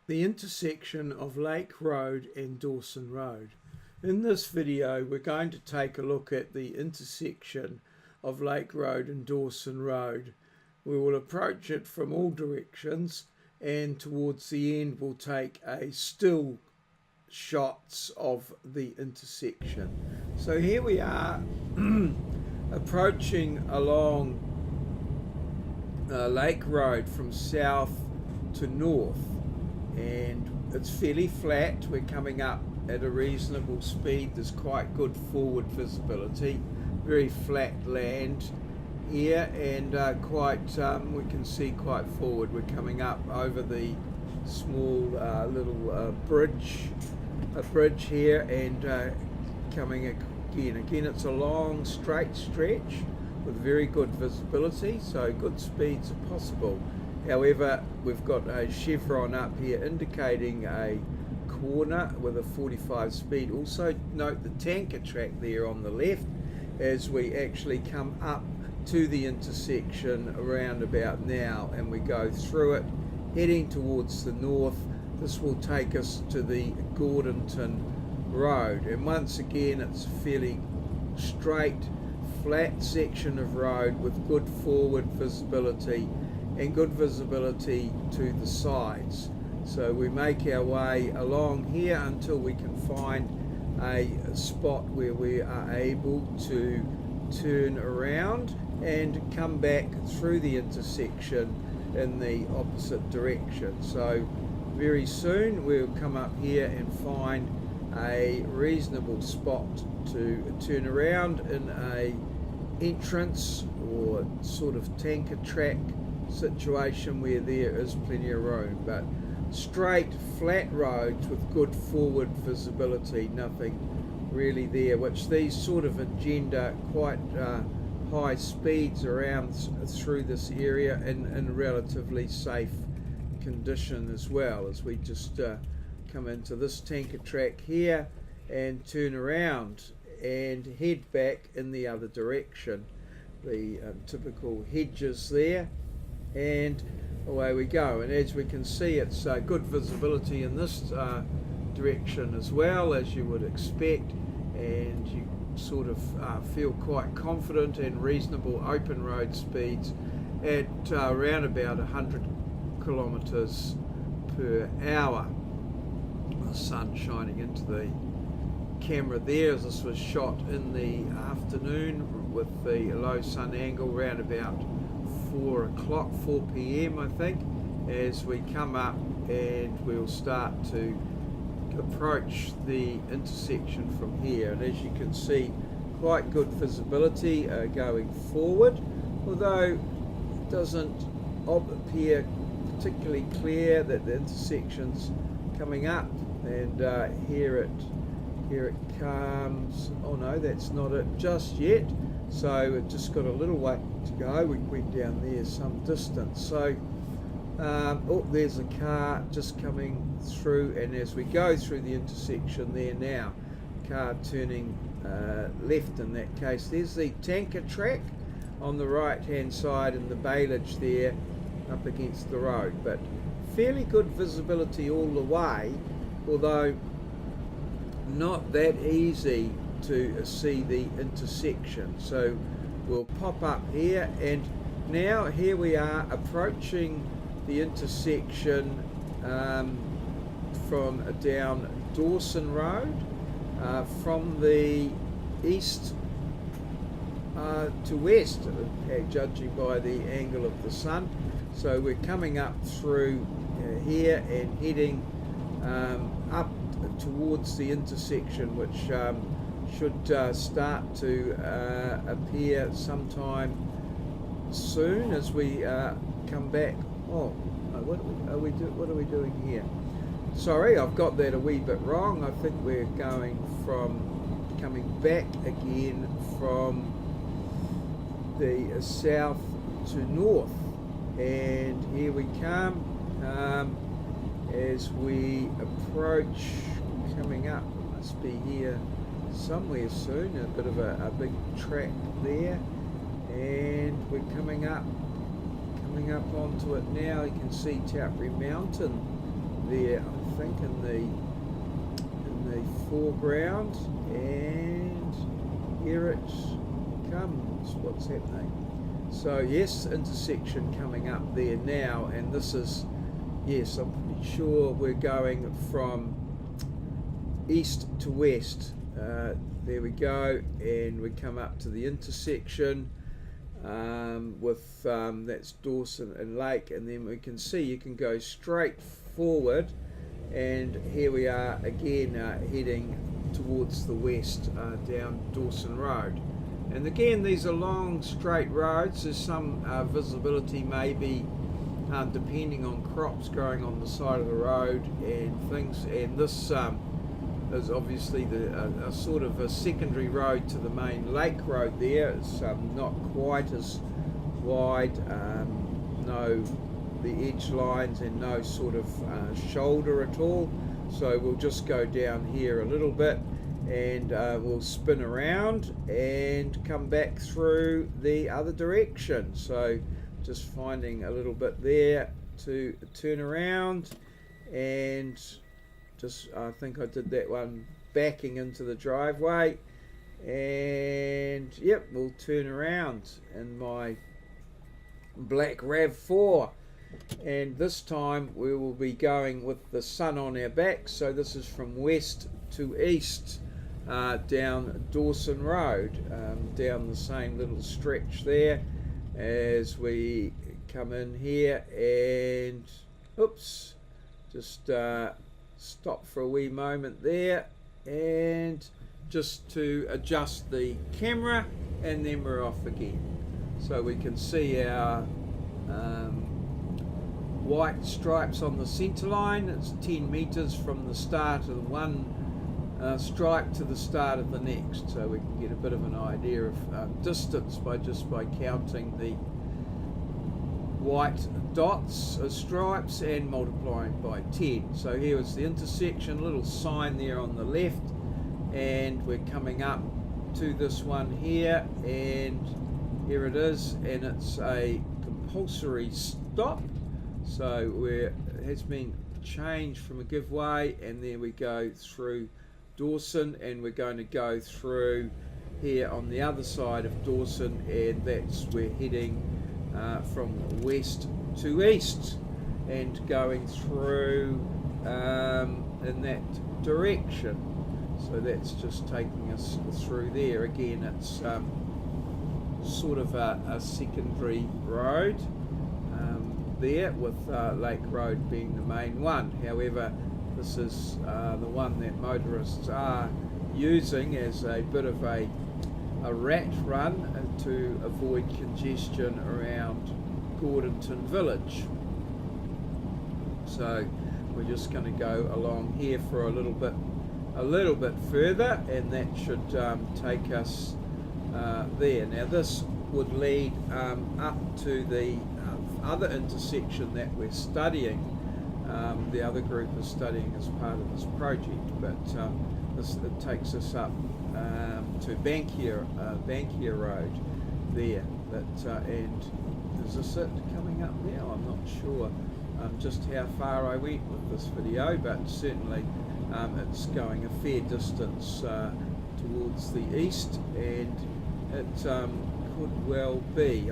the intersection of Lake Road and Dawson Road. In this video we're going to take a look at the intersection of Lake Road and Dawson Road. We will approach it from all directions, and towards the end we'll take a still shots of the intersection. So here we are approaching along Lake Road from south to north, and it's fairly flat. We're coming up at a reasonable speed. There's quite good forward visibility, very flat land here, and we can see quite forward. We're coming up over the small little bridge here, and coming again it's a long straight stretch with very good visibility, so good speeds are possible. However, we've got a chevron up here indicating a corner with a 45 speed. Also note the tanker track there on the left as we actually come up to the intersection around about now, and we go through it heading towards the north. This will take us to the Gordonton Road, and once again it's a fairly straight flat section of road with good forward visibility and good visibility to the sides. So we make our way along here until we can find a spot where we are able to turn around and come back through the intersection in the opposite direction. So very soon we'll come up here and find a reasonable spot to turn around in a entrance or sort of tanker track situation where there is plenty of room, but straight flat roads with good forward visibility, nothing really there, which these sort of engender quite high speeds around through this area in relatively safe condition as well, as we just come into this tanker track here and turn around and head back in the other direction. The typical hedges there, and away we go. And as we can see, it's good visibility in this direction as well, as you would expect, and you sort of feel quite confident and reasonable open road speeds at around about 100 kilometers per hour. The sun shining into the camera there, as this was shot in the afternoon with the low sun angle around about 4 p.m. I think, as we come up, and we'll start to approach the intersection from here. And as you can see, quite good visibility going forward, although it doesn't appear particularly clear that the intersection's coming up. And here it comes. Oh no, that's not it just yet. So it just got a little way to go. We went down there some distance. So oh, there's a car just coming through, and as we go through the intersection there now, car turning left in that case. There's the tanker track on the right hand side and the bailage there up against the road, but fairly good visibility all the way, although not that easy to see the intersection. So we'll pop up here, and now here we are approaching the intersection from down Dawson Road from the east to west, judging by the angle of the sun. So we're coming up through here and heading up towards the intersection, which should start to appear sometime soon as we come back. Oh, what are we doing here? Sorry, I've got that a wee bit wrong. I think we're coming back again from the south to north, and here we come as we approach, coming up. Must be here somewhere soon. A bit of a big track there, and we're coming up onto it now. You can see Taupri Mountain there, I think, in the foreground, and here it comes. What's happening? So yes, intersection coming up there now, and this is, yes, I'm pretty sure we're going from east to west. There we go, and we come up to the intersection with that's Dawson and Lake, and then we can see you can go straight forward, and here we are again heading towards the west down Dawson Road. And again, these are long straight roads. There's some visibility maybe depending on crops growing on the side of the road and things, and this is obviously a sort of a secondary road to the main lake road there. It's not quite as wide, no the edge lines, and no sort of shoulder at all. So we'll just go down here a little bit, and we'll spin around and come back through the other direction. So just finding a little bit there to turn around, and just, I think I did that one backing into the driveway, and yep, we'll turn around in my black RAV4, and this time we will be going with the sun on our back. So this is from west to east down Dawson Road, down the same little stretch there as we come in here, and oops, just stop for a wee moment there, and just to adjust the camera, and then we're off again. So we can see our white stripes on the centre line. It's 10 metres from the start of one stripe to the start of the next, so we can get a bit of an idea of distance by counting the white dots as stripes and multiplying by 10. So here is the intersection, little sign there on the left, and we're coming up to this one here, and here it is, and it's a compulsory stop. So it has been changed from a give way, and then we go through Dawson, and we're going to go through here on the other side of Dawson, and that's we're heading from west to east and going through in that direction. So that's just taking us through there. Again, it's sort of a secondary road there, with Lake Road being the main one. However, this is the one that motorists are using as a bit of a rat run to avoid congestion around Gordonton Village. So we're just going to go along here for a little bit further, and that should take us there. Now this would lead up to the other intersection that we're studying. The other group is studying as part of this project, but it takes us up to Bankier Road there. And is this it coming up now? I'm not sure just how far I went with this video, but certainly it's going a fair distance towards the east, and it could well be.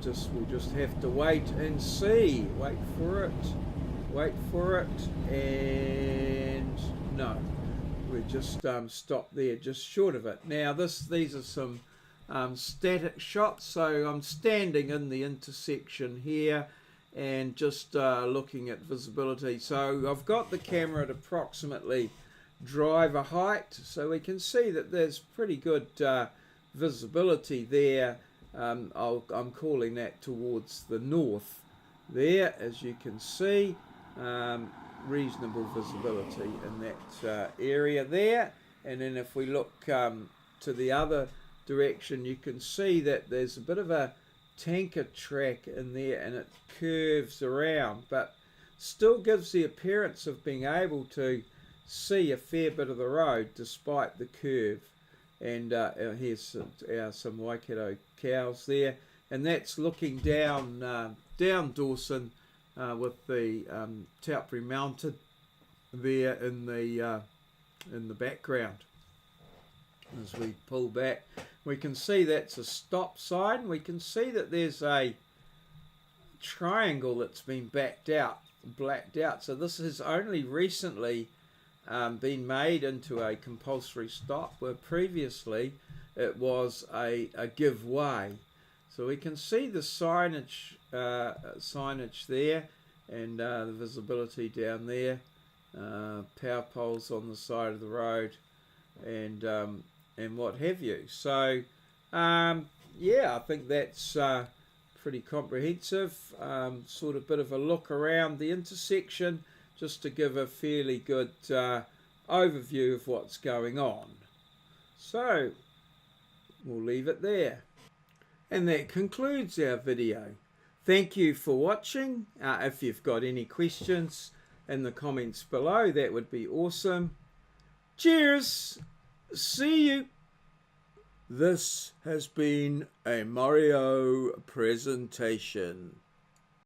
We'll just have to wait and see. Wait for it, and no, we're just stopped there, just short of it. Now these are some static shots. So I'm standing in the intersection here and just looking at visibility. So I've got the camera at approximately driver height, so we can see that there's pretty good visibility there. I'm calling that towards the north there, as you can see. Reasonable visibility in that area there. And then if we look to the other direction, you can see that there's a bit of a tanker track in there, and it curves around, but still gives the appearance of being able to see a fair bit of the road despite the curve. And here's some Waikato cows there, and that's looking down down Dawson with the taupo mounted there in the background. As we pull back, we can see that's a stop sign. We can see that there's a triangle that's been blacked out. So this has only recently been made into a compulsory stop, where previously it was a give way. So we can see the signage there, and the visibility down there, power poles on the side of the road, and what have you. So yeah, I think that's pretty comprehensive. Sort of bit of a look around the intersection, just to give a fairly good overview of what's going on. So we'll leave it there. And that concludes our video. Thank you for watching. If you've got any questions in the comments below, that would be awesome. Cheers! See you! This has been a maurieo presentation.